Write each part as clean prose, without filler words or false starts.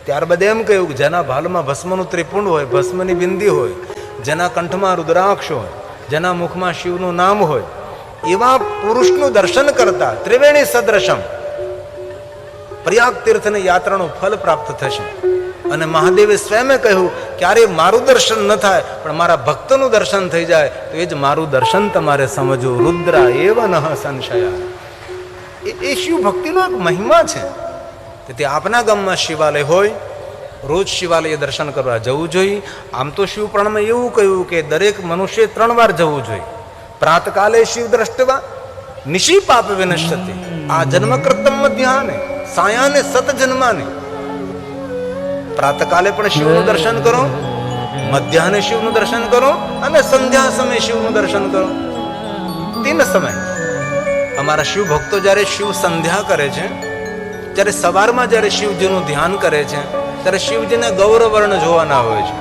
ત્યારબાદ એમ કહ્યું કે જેના ભાલમાં ભસ્મનું ત્રિપુંડ હોય, ભસ્મની બિંદી હોય, જેના કંઠમાં રુદ્રાક્ષ હોય, જેના મુખમાં શિવનું નામ હોય, એવા પુરુષનું દર્શન કરતા ત્રિવેણી સદ્રશમ પ્રયાગ તીર્થની યાત્રાનું ફલ પ્રાપ્ત થશે. અને મહાદેવે સ્વયં કહ્યું ક્યારે મારું દર્શન ન થાય પણ મારા ભક્તનું દર્શન થઈ જાય તો એ જ મારું દર્શન તમારે સમજવું. રુદ્રા એવ નઃ સંશયા. એ શિવ ભક્તિનો એક મહિમા છે. તેથી આપના ગામમાં શિવાલય હોય, રોજ શિવાલય દર્શન કરવા જવું જોઈએ. આમ તો શિવ પુરાણમાં એવું કહ્યું કે દરેક મનુષ્ય 3 વાર જવું જોઈએ. પ્રાતકાલે શિવ દ્રષ્ટવા નિશી પાપ વિનશ્યતિ. આ જન્મકૃતમ મધ્યાહને સાયાને સત જન્માને. પ્રાતકાલે પણ શિવનું દર્શન કરો, મધ્યાહને શિવનું દર્શન કરો અને સંધ્યા સમયે શિવનું દર્શન કરો. 3 સમય. અમારા શિવ ભક્તો જ્યારે શિવ સંધ્યા કરે છે, જ્યારે સવારમાં જ્યારે શિવજીનું ધ્યાન કરે છે ત્યારે શિવજીને ગૌરવર્ણ જોવાના હોય છે,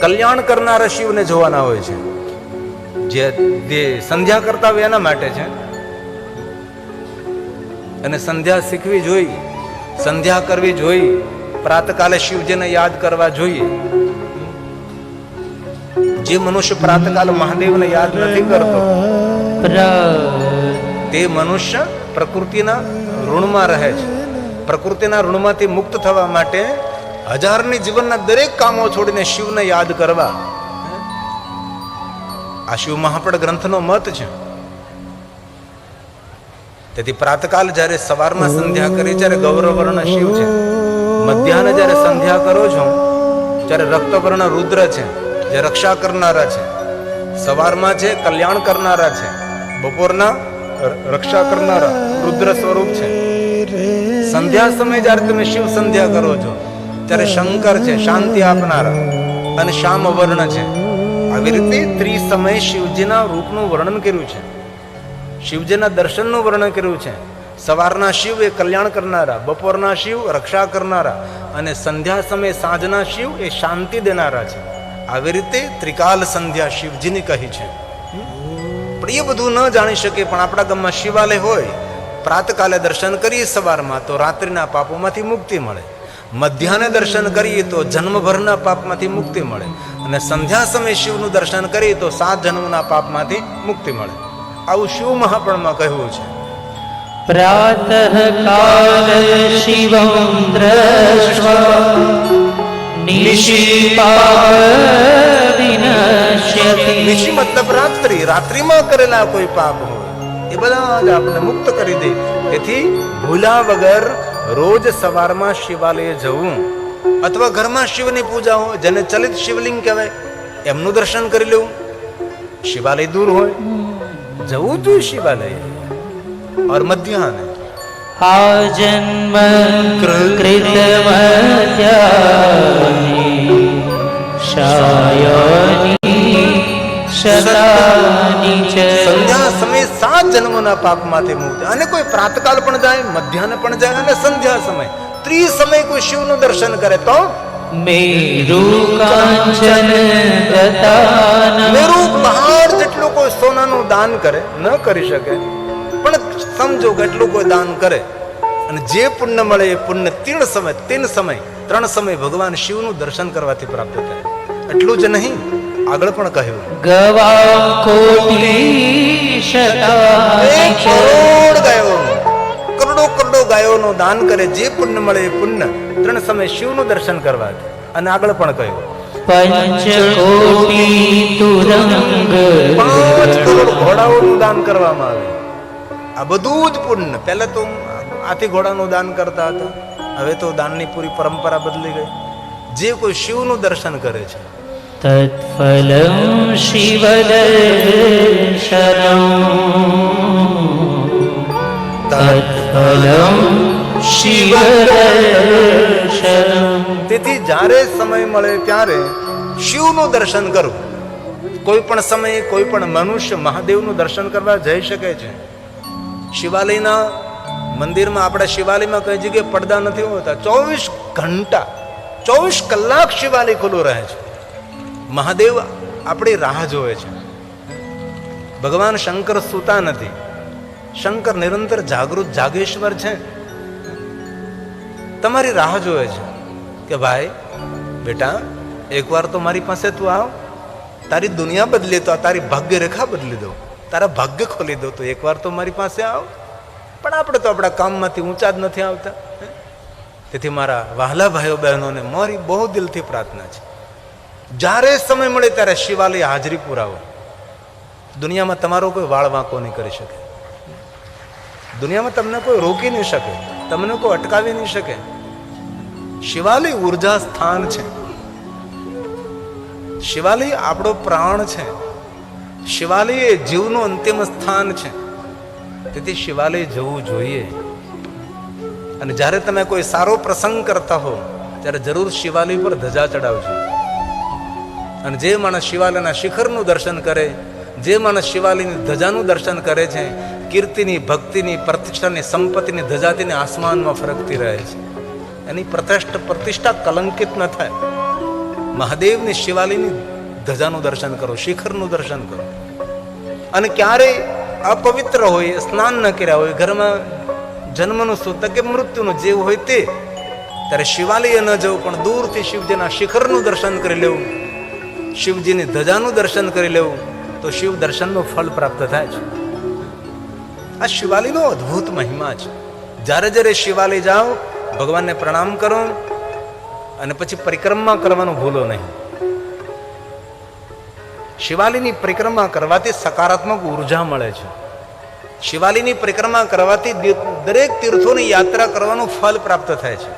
કલ્યાણ કરનારા શિવને જોવાના હોય છે. જે સંધ્યા કરતા હોય એના માટે છે. અને સંધ્યા શીખવી જોઈએ, સંધ્યા કરવી જોઈએ, પ્રાતકાલે શિવજીને યાદ કરવા જોઈએ. જે મનુષ્ય પ્રાતકાલે મહાદેવને યાદ નથી કરતો તે મનુષ્ય પ્રકૃતિના ઋણમાં રહે છે. પ્રકૃતિના ઋણમાંથી મુક્ત થવા માટે 1000ની જીવનના દરેક કામો છોડીને શિવને યાદ કરવા, આ શિવ મહાપડ ગ્રંથનો મત છે. તેથી પ્રાતકાલ જ્યારે સવારમાં સંધ્યા કરી ત્યારે ગૌરવર્ણ શિવ છે, મધ્યાહને જ્યારે સંધ્યા કરો છો ત્યારે રક્તવર્ણ રુદ્ર છે, જે રક્ષા કરનારા છે. સવારમાં છે કલ્યાણ કરનારા છે, બપોરના રક્ષા કરનારા રુદ્ર સ્વરૂપ છે. સંધ્યા સમયે જ્યારે તમે શિવ સંધ્યા કરો છો ત્યારે શંકર છે, શાંતિ આપનારા, અને શ્યામ વર્ણ છે. આવી રીતે ત્રિસમય શિવજીના રૂપનું વર્ણન કર્યું છે, શિવજીના દર્શનનું વર્ણન કર્યું છે. સવારના શિવ એ કલ્યાણ કરનારા, બપોરના શિવ રક્ષા કરનારા, અને સંધ્યા સમયે સાંજના શિવ એ શાંતિ દેનારા છે. આવી રીતે ત્રિકાલ સંધ્યા શિવજીની કહી છે. પણ એ બધું ન જાણી શકે, પણ આપણા ગામમાં શિવાલય હોય, પ્રાતકાલે દર્શન કરીએ સવારમાં તો રાત્રિના પાપોમાંથી મુક્તિ મળે, મધ્યાહને દર્શન કરીએ તો જન્મભરના પાપમાંથી મુક્તિ મળે, અને સંધ્યા સમયે શિવનું દર્શન કરીએ તો 7 જન્મના પાપમાંથી મુક્તિ મળે. આવું શિવ મહાપુરાણમાં કહ્યું છે. પ્રાતઃ કાલ શિવં દ્રષ્ટવા નિશી પાપ વિનશ્યતિ. નિશી મતલબ રાત્રિ, રાત્રિમાં કરેલા કોઈ પાપ હોય એ બધા જ આપણે મુક્ત કરી દે. તેથી ભૂલા વગર રોજ સવારમાં શિવાલય જવું, અથવા ઘરમાં શિવની પૂજા હોય, જેને ચલિત શિવલિંગ કહેવાય, એમનું દર્શન કરી લેવું. શિવાલય દૂર હોય જવું જોઈએ શિવાલય. और मध्याह्न આ જન્મ કૃતમધ્યાની શાયની શતાની ચ. સંધ્યા સમય 7 જન્મના પાપમાંથી મુક્ત. અને કોઈ પ્રાતકાલ પણ જાય, મધ્યાહ્ન પણ જાય, અને સંધ્યા સમય ત્રિસમય કોઈ શિવનું દર્શન કરે તો મેરુ કાંચન દતાન. મેરુ પહાડ જેટલું કોઈ સોનાનું દાન કરે ન કરી શકે, પણ સમજો કે એટલું કોઈ દાન કરે અને જે પુણ્ય મળે એ પુણ્ય 3 સમય ભગવાન શિવનું દર્શન કરવાથી પ્રાપ્ત થાય. એટલું જ નહીં, આગળ પણ કહ્યું ગવા કોટી શતાની ચ. કરોડો ગાયોનું દાન કરે, જે પુણ્ય મળે એ પુણ્ય 3 સમય શિવનું દર્શન કરવાથી. અને આગળ પણ કહ્યું 5 કોટી તુરંગ. 5 કરોડ ઘોડાઓનું દાન કરવામાં આવે. આ બધું જ પુણ્ય. પહેલા તો હાથી ઘોડાનું દાન કરતા હતા, હવે તો દાનની પૂરી પરંપરા બદલી ગઈ. જે કોઈ શિવનું દર્શન કરે છે તત્ફલં શિવદર્શનમ. તત્ફલં શિવદર્શનમ. તેથી જ્યારે સમય મળે ત્યારે શિવનું દર્શન કરવું. કોઈ પણ સમયે કોઈ પણ મનુષ્ય મહાદેવનું દર્શન કરવા જઈ શકે છે. શિવાલયના મંદિરમાં, આપણા શિવાલયમાં કઈ જગ્યાએ પડદા નથી હોતા. 24 કલાક શિવાલય ખુલ્લું રહે છે. મહાદેવ આપણી રાહ જોવે છે. ભગવાન શંકર સૂતા નથી, શંકર નિરંતર જાગૃત જાગેશ્વર છે, તમારી રાહ જોવે છે. કે ભાઈ બેટા એકવાર તો મારી પાસે તું આવ, તારી દુનિયા બદલી તો તારી ભાગ્ય રેખા બદલી દો, તારા ભાગ્ય ખોલી દો, તો એકવાર તો મારી પાસે આવ. પણ આપણે તો આપણા કામમાંથી ઊંચા જ નથી આવતા. તેથી મારા વહાલા ભાઈઓ બહેનોને મારી બહુ દિલથી પ્રાર્થના છે, જ્યારે સમય મળે ત્યારે શિવાલય હાજરી પુરાવો. દુનિયામાં તમારો કોઈ વાળ વાંકો નહીં કરી શકે, દુનિયામાં તમને કોઈ રોકી નહીં શકે, તમને કોઈ અટકાવી નહીં શકે. શિવાલય ઉર્જા સ્થાન છે, શિવાલય આપણો પ્રાણ છે, શિવાલય એ જીવનું અંતિમ સ્થાન છે. તેથી શિવાલય જવું જોઈએ. અને જ્યારે તમે કોઈ સારો પ્રસંગ કરતા હો ત્યારે જરૂર શિવાલય પર ધજા ચડાવજો. અને જે માણસ શિવાલયના શિખરનું દર્શન કરે, જે માણસ શિવાલયની ધજાનું દર્શન કરે છે, કીર્તિની, ભક્તિની, પ્રતિષ્ઠાની, સંપત્તિની ધજા તેને આસમાનમાં ફરકતી રહે છે. એની પ્રતિષ્ઠા કલંકિત ન થાય. મહાદેવની શિવાલયની ધજાનું દર્શન કરો, શિખરનું દર્શન કરો. અને ક્યારેય અપવિત્ર હોય, સ્નાન ન કર્યા હોય, ઘરમાં જન્મનું સુત કે મૃત્યુનું જેવું હોય તે, ત્યારે શિવાલય ન જવું, પણ દૂરથી શિવજીના શિખરનું દર્શન કરી લેવું, શિવજીની ધજાનું દર્શન કરી લેવું, તો શિવ દર્શનનું ફળ પ્રાપ્ત થાય છે. આ શિવાલયનો અદ્ભુત મહિમા છે. જ્યારે જ્યારે શિવાલય જાઓ, ભગવાનને પ્રણામ કરો અને પછી પરિક્રમા કરવાનું ભૂલો નહીં. શિવાલયની પરિક્રમા કરવાથી સકારાત્મક ઉર્જા મળે છે. શિવાલયની પરિક્રમા કરવાથી દરેક તીર્થોની યાત્રા કરવાનું ફળ પ્રાપ્ત થાય છે.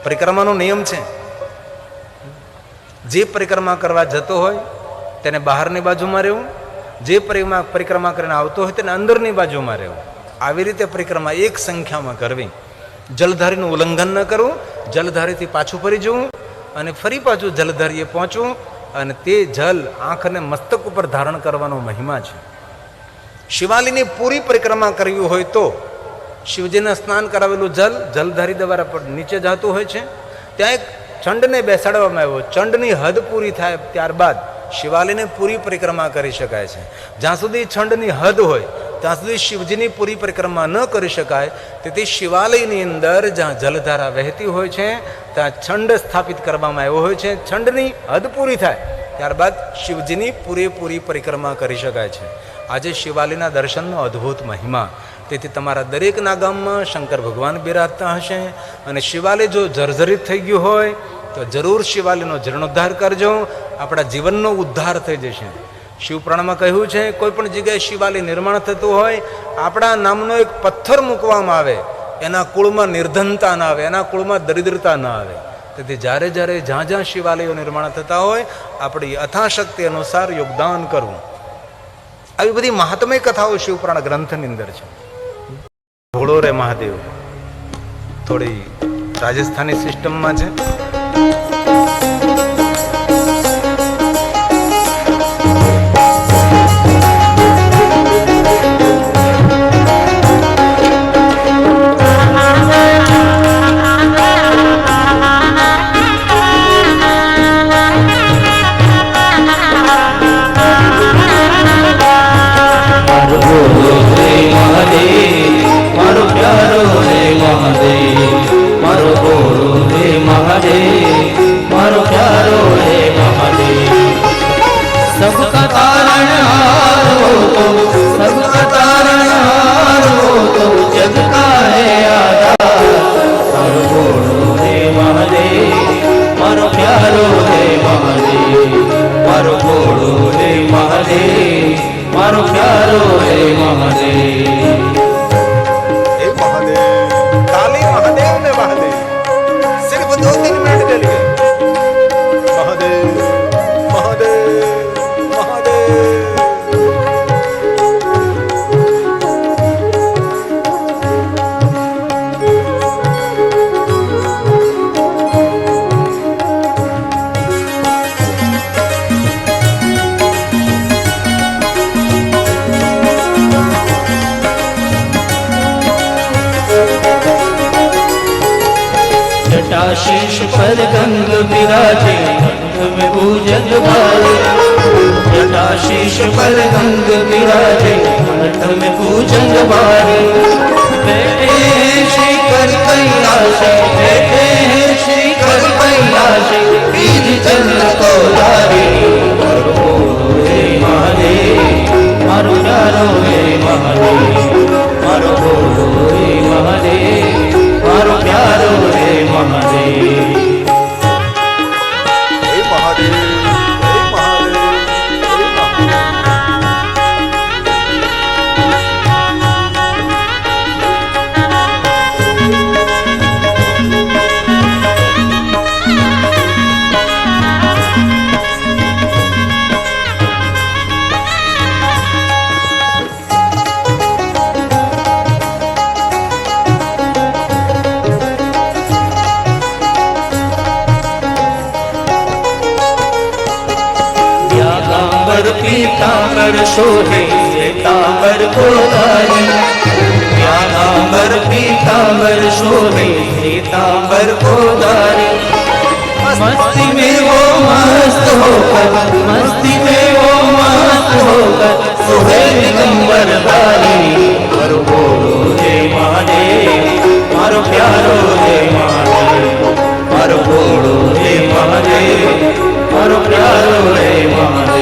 પરિક્રમાનો નિયમ છે, જે પરિક્રમા કરવા જતો હોય તેને બહારની બાજુમાં રહેવું, જે પરિક્રમા કરીને આવતો હોય તેને અંદરની બાજુમાં રહેવું. આવી રીતે પરિક્રમા એક સંખ્યામાં કરવી. જલધારીનું ઉલ્લંઘન ન કરવું, જલધારીથી પાછું ફરી જવું અને ફરી પાછું જલધારીએ પહોંચવું, અને તે જલ આંખ અને મસ્તક ઉપર ધારણ કરવાનો મહિમા છે. શિવાલયની પૂરી પરિક્રમા કરવી હોય તો શિવજીને સ્નાન કરાવેલું જલ જલધારી દ્વારા નીચે જતું હોય છે. ત્યાં એક ચંડને બેસાડવામાં આવ્યો. ચંડની હદ પૂરી થાય ત્યારબાદ શિવાલયને પૂરી પરિક્રમા કરી શકાય છે. જ્યાં સુધી ચંડની હદ હોય ત્યાં સુધી શિવજીની પૂરી પરિક્રમા ન કરી શકાય. તેથી શિવાલયની અંદર જ્યાં જલધારા વહેતી હોય છે ત્યાં છંડ સ્થાપિત કરવામાં આવ્યો હોય છે. છંડની હદ પૂરી થાય ત્યારબાદ શિવજીની પૂરેપૂરી પરિક્રમા કરી શકાય છે. આજે શિવાલયના દર્શનનો અદ્ભુત મહિમા. તેથી તમારા દરેકના ગામમાં શંકર ભગવાન બિરાજતા હશે, અને શિવાલય જો જર્જરિત થઈ ગયું હોય તો જરૂર શિવાલયનો જીર્ણોદ્ધાર કરજો. આપણા જીવનનો ઉદ્ધાર થઈ જશે. શિવપુરાણમાં કહ્યું છે, કોઈ પણ જગ્યાએ શિવાલય નિર્માણ થતું હોય, આપણા નામનો એક પથ્થર મૂકવામાં આવે, એના કુળમાં નિર્ધનતા ના આવે, એના કુળમાં દરિદ્રતા ના આવે. તેથી જ્યારે જ્યારે જ્યાં જ્યાં શિવાલયો નિર્માણ થતા હોય આપણી યથાશક્તિ અનુસાર યોગદાન કરવું. આવી બધી મહાત્મય કથાઓ શિવપુરાણ ગ્રંથની અંદર છે. ભોળો રે મહાદેવ થોડી રાજસ્થાની સિસ્ટમમાં છે. सबका तारणहार हो तो, सबका तारणहार हो तो, जग का है आधार. मारो भोलो रे महादेव, मारो प्यारो रे महादेव, मारो भोलो रे महादेव, मारो प्यारो रे महादेव. हे महादेव, काली महादेव ने महादेव सिर्फ 2-3 मिनट के लिए महादेव महादेव जटाशीष पर गंग विराजे, कंठ में पूजन भाले. जटाशीष पर गंग विराजे, कंठ में पूजन भाले. बैठे हैं श्री कर कैलाश, बैठे हैं पीतांबर शोभे श्वेतांबर गोदारी ज्ञानांबर पीतांबर शोभे श्वेतांबर गोदारी मस्ती में वो मस्त होकर मस्ती में वो मस्त होकर सोहे दिगंबर धारी मारो बोलो जय महादेव मारो प्यारो जय महादेव मारो बोलो जय महादेव मारो प्यारो जय महादेव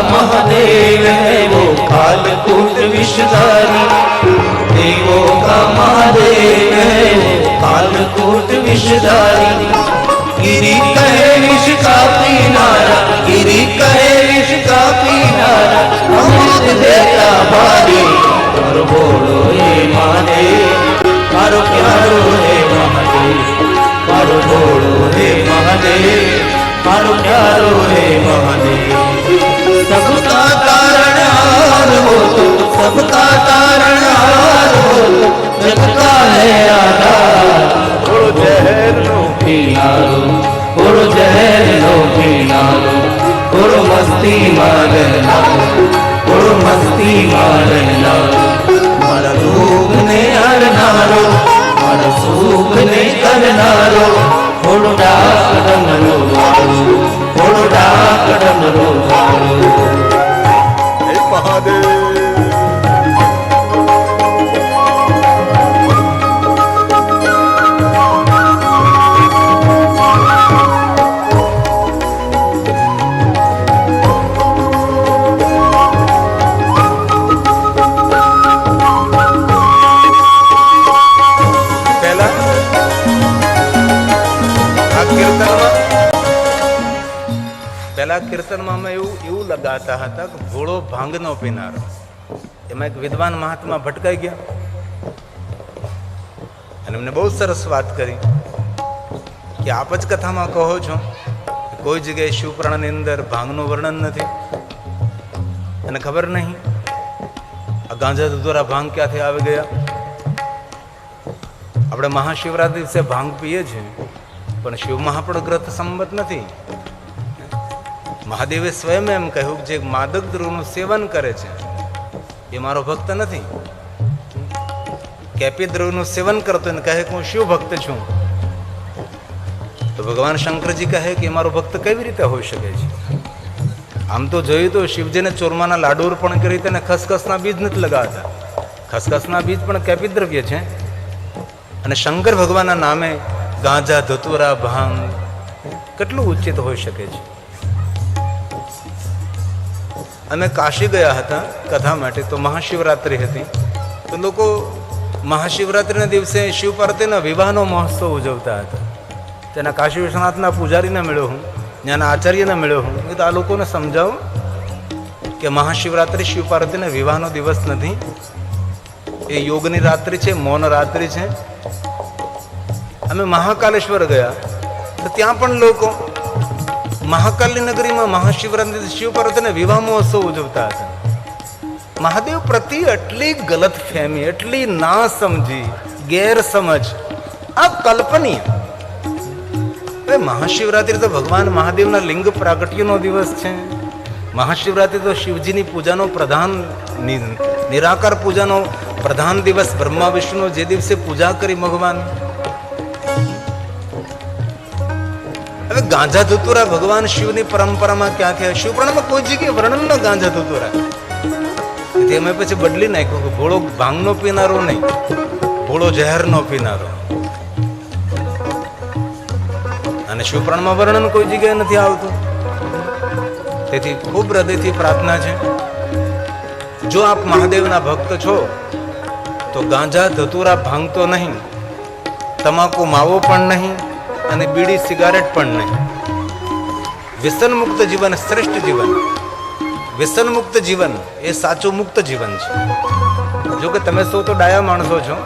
महादेव है वो कालकूट विषधारी देवों का महादेव है वो कालकूट विषधारी गिरी कहे विष का पीनारा गिरी कहे विष का पीनारा अमृत देता भारी और बोलो ये महादेव मारो प्यारो हे महादेव मारो बोलो हे महादेव मारो प्यारो हे महादेव सबका तारणहार हो तो सबका तारणहार हो तो जग का है आधार थोड़ो जहर लो पीना लो थोड़ो जहर लो पीना लो थोड़ो मस्ती मारना थोड़ो मस्ती मारना मारा लोग ने हरना लो मारा सूख ने करना लो थोड़ो डाकड़म लो थोड़ो डाकड़म लो महादेव પહેલા કીર્તનમાં અમે એવું લગાતા હતા કે ભોળો ભાંગનો પીનારો. એમાં એક વિદ્વાન મહાત્મા ભટકાઈ ગયા અને એમને બહુ સરસ વાત કરી કે આપ જ કથામાં કહો છો કે કોઈ જગ્યાએ શિવપુરાણની અંદર ભાંગનું વર્ણન નથી અને ખબર નહીં આ ગાંજા દ્વારા ભાંગ ક્યાંથી આવી ગયા. આપણે મહાશિવરાત્રી દિવસે ભાંગ પીએ છીએ પણ શિવ મહાપણ ગ્રંથ સંમત નથી. મહાદેવે સ્વયં એમ કહ્યું કે જે માદક દ્રવ્યનું સેવન કરે છે એ મારો ભક્ત નથી. કેપી દ્રવ્યનું સેવન કરતો એને કહે કે હું શિવ ભક્ત છું, તો ભગવાન શંકરજી કહે કે એ મારો ભક્ત કેવી રીતે હોઈ શકે છે. આમ તો જોયું તો શિવજીને ચોરમાના લાડુ અર્પણ કરી તેને ખસખસના બીજ નથી લગાવતા. ખસખસના બીજ પણ કેપી દ્રવ્ય છે અને શંકર ભગવાનના નામે ગાંજા ધતુરા ભાંગ કેટલું ઉચિત હોઈ શકે છે. અમે કાશી ગયા હતા કથા માટે, તો મહાશિવરાત્રિ હતી, તો લોકો મહાશિવરાત્રિના દિવસે શિવ પાર્વતીના વિવાહનો મહોત્સવ ઉજવતા હતા. તેના કાશી વિશ્વનાથના પૂજારીને મળ્યો હું, ત્યાંના આચાર્યને મળ્યો હું. તો આ લોકોને સમજાવો કે મહાશિવરાત્રિ શિવ પાર્વતીના વિવાહનો દિવસ નથી, એ યોગની રાત્રિ છે, મૌન રાત્રિ છે. અમે મહાકાલેશ્વર ગયા તો ત્યાં પણ લોકો મહાકાલની નગરીમાં મહાશિવરાત્રિ શિવ પાર્વતીના વિવાહ મહોત્સવ ઉજવતા હતા. મહાદેવ પ્રત્યે એટલી ગલત ફહેમી, એટલી ના સમજી, ગેરસમજ આ કલ્પનીય. મહાશિવરાત્રિ તો ભગવાન મહાદેવના લિંગ પ્રાગટ્યનો દિવસ છે. મહાશિવરાત્રિ તો શિવજીની પૂજાનો પ્રધાન, નિરાકાર પૂજાનો પ્રધાન દિવસ. બ્રહ્મા વિષ્ણુ જે દિવસે પૂજા કરી ભગવાન. હવે ગાંજા ધતુરા ભગવાન શિવની પરંપરામાં ક્યાં થયા? શિવપુરાણમાં કોઈ જગ્યાએ વર્ણન ન ગાંજા ધતુરા. તેથી અમે પછી બદલી નાખ્યું કે ભોળો ભાંગનો પીનારો નહીં, ભોળો ઝેરનો પીનારો. અને શિવપુરાણમાં વર્ણન કોઈ જગ્યાએ નથી આવતું. તેથી ખૂબ હૃદયથી પ્રાર્થના છે, જો આપ મહાદેવના ભક્ત છો તો ગાંજા ધતુરા ભાંગતો નહીં, તમાકુ માવો પણ નહીં, અને બીડી સિગારેટ પણ નહીં. વ્યસન મુક્ત જીવન શ્રેષ્ઠ જીવન. વ્યસન મુક્ત જીવન એ સાચું મુક્ત જીવન છે. જો કે તમે સૌ તો ડાયા માણસો છો,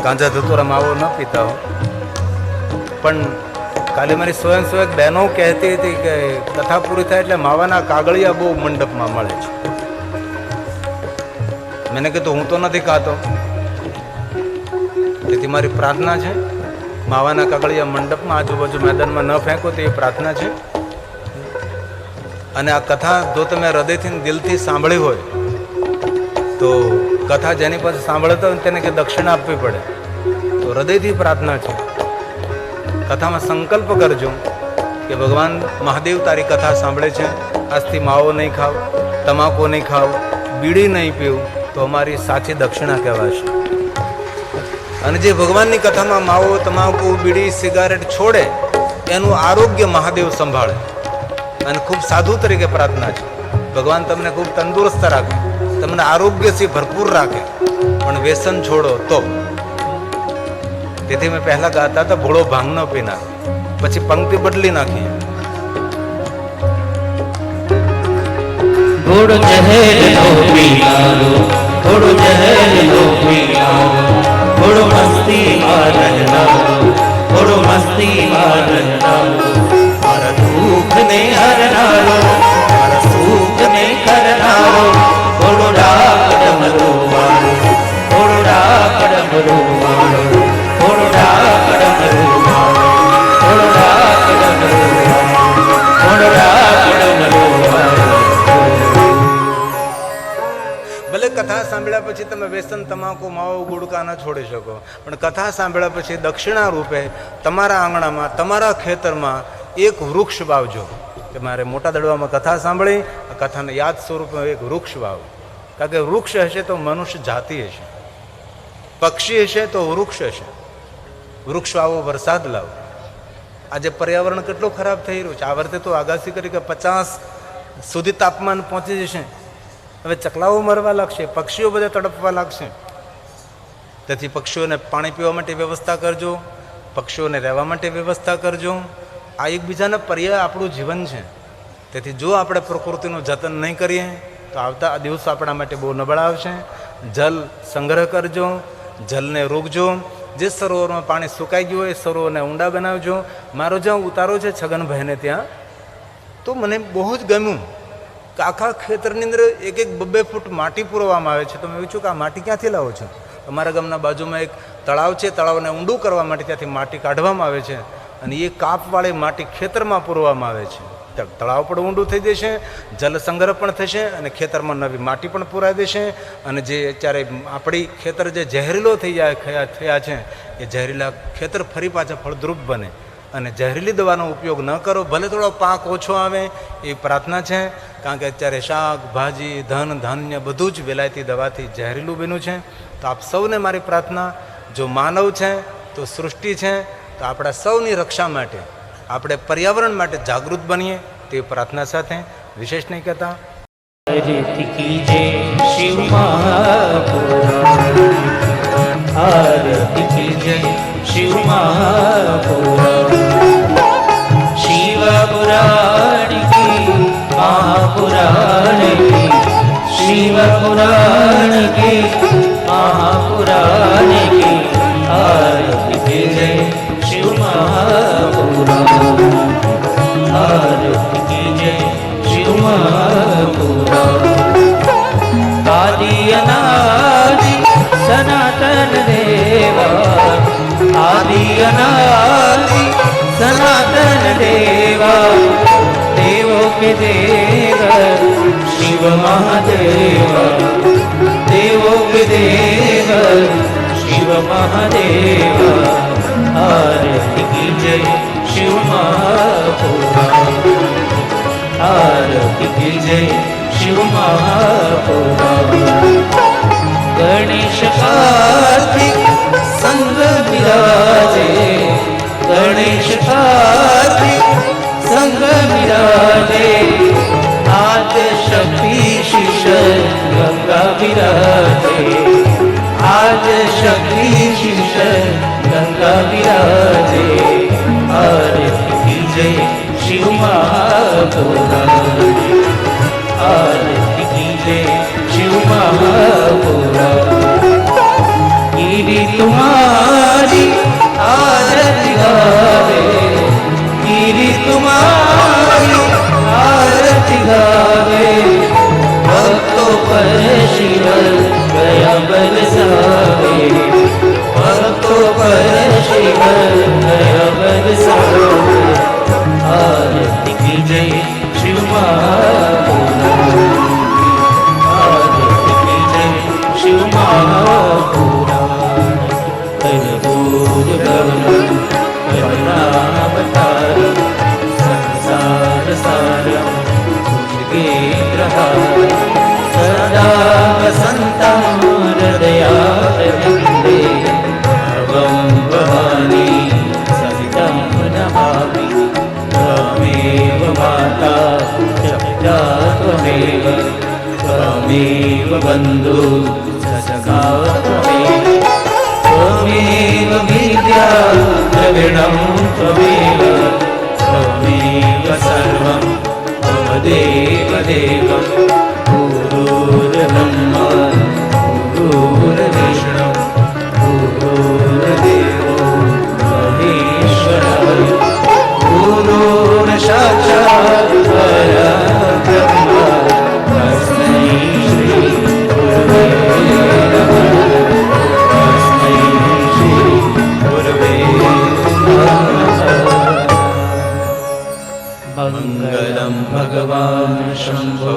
ગાંજા ધતુરા માવો ન પીતા હો, પણ કાલે મારી સ્વયંસેવક બહેનો કહેતી હતી કે કથા પૂરી થાય એટલે માવાના કાગળિયા બહુ મંડપમાં મળે છે. મેં કીધું હું તો નથી ખાતો, તેથી મારી પ્રાર્થના છે માવાના કાગળિયા મંડપમાં આજુબાજુ મેદાનમાં ન ફેંકો, તે પ્રાર્થના છે. અને આ કથા જો તમે હૃદયથી દિલથી સાંભળી હોય તો કથા જેની પાસે સાંભળતો હોય તેને કે દક્ષિણા આપવી પડે, તો હૃદયથી પ્રાર્થના છે. કથામાં સંકલ્પ કરજો કે ભગવાન મહાદેવ તારી કથા સાંભળે છે, આજથી માવો નહીં ખાવ, તમાકુ નહીં ખાવ, બીડી નહીં પીવું, તો અમારી સાચી દક્ષિણા કહેવાશે. અને જે ભગવાનની કથામાં માવો, તમાકુ, બીડી, સિગારેટ છોડે એનું આરોગ્ય મહાદેવ સંભાળે. અને ખૂબ સાધુ તરીકે પ્રાર્થના છે, ભગવાન તમને ખૂબ તંદુરસ્ત રાખે, તમને આરોગ્યથી ભરપૂર રાખે, પણ વ્યસન છોડો તો. તેથી મેં પહેલા ગાતા હતા ભોળો ભાંગ ન પીનાર, પછી પંક્તિ બદલી નાખી. થોડો જહેર નો પીનારો, થોડો જહેર નો પીનારો, થોડો મસ્તી મારનારો, થોડો મસ્તી મારનારો, મારા દુઃખ ને હરનારો, મારા સુખ ને કરનારો, થોડો ડાકડમરો વાળો, થોડો ડાકડમરો વાળો, થોડો ડાકડમરો વાળો, થોડો ડાકડમરો વાળો, થોડો ડાકડમરો વાળો. ભલે કથા સાંભળ્યા પછી તમે વ્યસન, તમાકુ, માવો, ગુડકા ન છોડી શકો, પણ કથા સાંભળ્યા પછી દક્ષિણા રૂપે તમારા આંગણામાં, તમારા ખેતરમાં એક વૃક્ષ વાવજો. કે મારે મોટા દડવામાં કથા સાંભળી, કથાને યાદ સ્વરૂપે એક વૃક્ષ વાવ. કારણ કે વૃક્ષ હશે તો મનુષ્ય જાતિ હશે, પક્ષી હશે તો વૃક્ષ હશે. વૃક્ષ વાવો, વરસાદ લાવો. આજે પર્યાવરણ કેટલું ખરાબ થઈ રહ્યું છે. આ વર્ષે તો આગાસી કરી કે 50 સુધી તાપમાન પહોંચી જશે. હવે ચકલાઓ મરવા લાગશે, પક્ષીઓ બધા તડપવા લાગશે. તેથી પક્ષીઓને પાણી પીવા માટે વ્યવસ્થા કરજો, પક્ષીઓને રહેવા માટે વ્યવસ્થા કરજો. આ એકબીજાના પર્યાય આપણું જીવન છે. તેથી જો આપણે પ્રકૃતિનું જતન નહીં કરીએ તો આવતા દિવસો આપણા માટે બહુ નબળા આવશે. જલ સંગ્રહ કરજો, જલને રોકજો. જે સરોવરમાં પાણી સુકાઈ ગયું હોય એ સરોવરને ઊંડા બનાવજો. મારો જ્યાં ઉતારો છે છગનભાઈને ત્યાં, તો મને બહુ જ ગમ્યું કે આખા ખેતરની અંદર 1-2 ફૂટ માટી પૂરવામાં આવે છે. તો મેં પૂછ્યું કે આ માટી ક્યાંથી લાવો છો? અમારા ગામના બાજુમાં એક તળાવ છે, તળાવને ઊંડું કરવા માટે ત્યાંથી માટી કાઢવામાં આવે છે અને એ કાપવાળી માટી ખેતરમાં પૂરવામાં આવે છે. તળાવ પણ ઊંડું થઈ જશે, જલ સંગ્રહ પણ થશે અને ખેતરમાં નવી માટી પણ પૂરાઈ દેશે. અને જે અત્યારે આપણી ખેતર જે ઝેરીલો થયા છે એ ઝેરીલા ખેતર ફરી પાછા ફળદ્રુપ બને. અને ઝેરીલી દવાનો ઉપયોગ ન કરો, ભલે થોડો પાક ઓછો આવે એ પ્રાર્થના છે. કારણ કે અત્યારે શાક, ભાજી, ધન, ધાન્ય બધું જ વિલાયતી દવાથી ઝેરીલું બન્યું છે. તો આપ સૌને મારી પ્રાર્થના, જો માનવ છે તો સૃષ્ટિ છે, તો આપણા સૌની રક્ષા માટે, આપણે પર્યાવરણ માટે જાગૃત બનીએ તે પ્રાર્થના સાથે વિશેષ નહીં કહેતા. આરતી કીજે શિવ મહાપુરાણ, આરતી કીજે શિવ મહાપુરાણ, શિવ પુરાણ કી મહાપુરાણ કી, શિવ પુરાણ કી મહાપુરાણ કી, આરતી કીજે શિવ મહાપુરાણ, આરતી કીજે શિવ મહાપુરાણ. આદિ અનાદિ સનાતન દેવા, આદિ અનાદિ સનાતન દેવા, દેવો કે દેવ શિવ મહાદેવા, દેવો કે દેવ શિવ મહાદેવા, આરતી કીજે શિવ મહાપુરાણ, આરતી કીજે શિવ મહાપુરાણ. ગણેશ કાર્તિક સંગ બિરાજે, ગણેશ કાર્તિક સંગ બિરાજે, આદ શક્તિ શિષ ગંગા બિરાજે, આદ શક્તિ શિષ ગંગા દ્વારિકા બિરાજે આરતી કીજે શિવ મહાપુરાણે આરતી કીજે શિવ મહાપુરાણે ગીરી તુમારી આરતી ગાવે ગીરી તુમારી આરતી ગાવે ભક્તો પર શિવ ગયા બરસાવે ભક્તો પર શિવ ગયા બરસાવે આરતી કીજે શિવ મહાપુરાણે આરતી કીજે શિવ મહાપુરાણે કનપુર ગૌરમ કરુણાવતારમ સંસાર સારમ ભુજગેન્દ્રહારમ સદા વસન્तं હૃદયારવિંદે ભવં ભવાની સહિतं નમામિ ત્વમેવ માતા ચ પિતા ત્વમેવ ત્વમેવ બંધુ સખા ત્વમેવ त्वमेव विद्या द्रविणं त्वमेव त्वमेव सर्वं मम देव देवं गुरुर्ब्रह्मा गुरुर्विष्णु गुरुर्देवो महेश्वरः गुरुर्साक्षात् परब्रह्म तस्मै श्री गुरवे नमः મંગલમ ભગવાન શંભો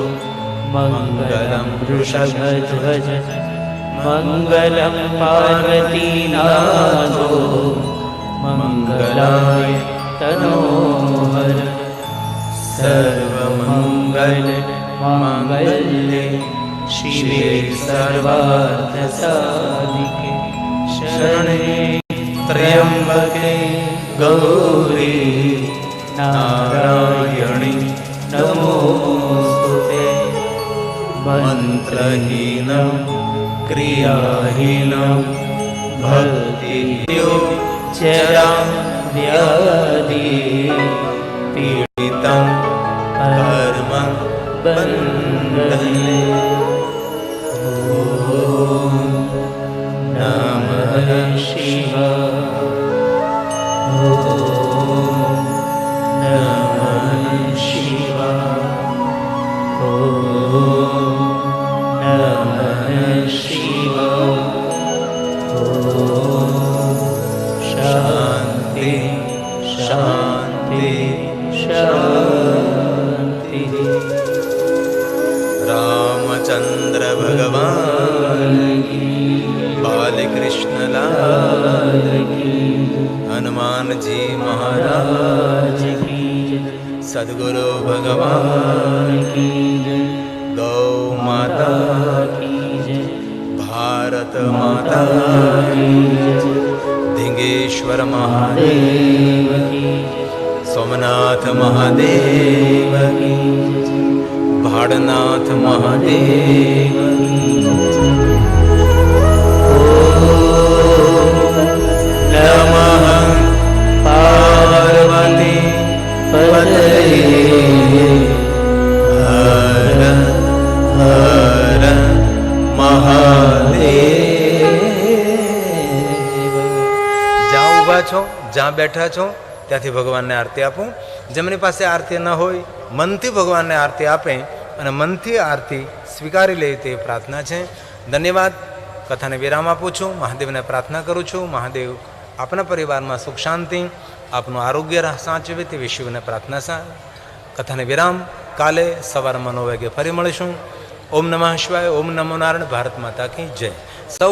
મંગલમ વૃષભધ્વજ મંગલમ પાર્વતીનાથો મંગલાય તનોહર સર્વમંગલ માંગલ્યે શિવે સર્વાર્થ સાધિકે શરણે ત્ર્યંબકે ગૌરી નારાયણી નમોસ્તુતે મંત્રહીનં ક્રિયાહીનં ભક્તિયોગચરાં વ્યાધિ પીડિतं કર્મ બંધને ઓમ નમઃ શિવાય ઓમ નમઃ શિવાય ઓમ નમઃ શિવાય ઓમ શાંતિ શાંતિ શાંતિ રામચંદ્ર ભગવાન બાલકૃષ્ણ લાલ હનુમાનજી મહારાજ સદગુરુ ભગવાન ગૌ માતા ભારત માતા ધીંગેશ્વર મહાદેવ સોમનાથ મહાદેવ ભાડનાથ મહાદેવ નમઃ પાર્વતી પતયે હર હર મહાદેવ. જ્યાં ઊભા છો, જ્યાં બેઠા છો ત્યાંથી ભગવાનને આરતી આપો. જેમની પાસે આરતી ન હોય મનથી ભગવાનને આરતી આપે અને મનથી આરતી સ્વીકારી લે તે પ્રાર્થના છે. ધન્યવાદ. કથાને વિરામ આપું છું. મહાદેવને પ્રાર્થના કરું છું, મહાદેવ આપના પરિવારમાં સુખ શાંતિ, આપનું આરોગ્ય સાચવે તે વિશ્વને પ્રાર્થના. કથાને વિરામ. કાલે સવારમાં 9 વાગે ફરી મળીશું. ઓમ નમઃ શિવાય. ઓમ નમો નારાયણ. ભારત માતા કી જય. સૌ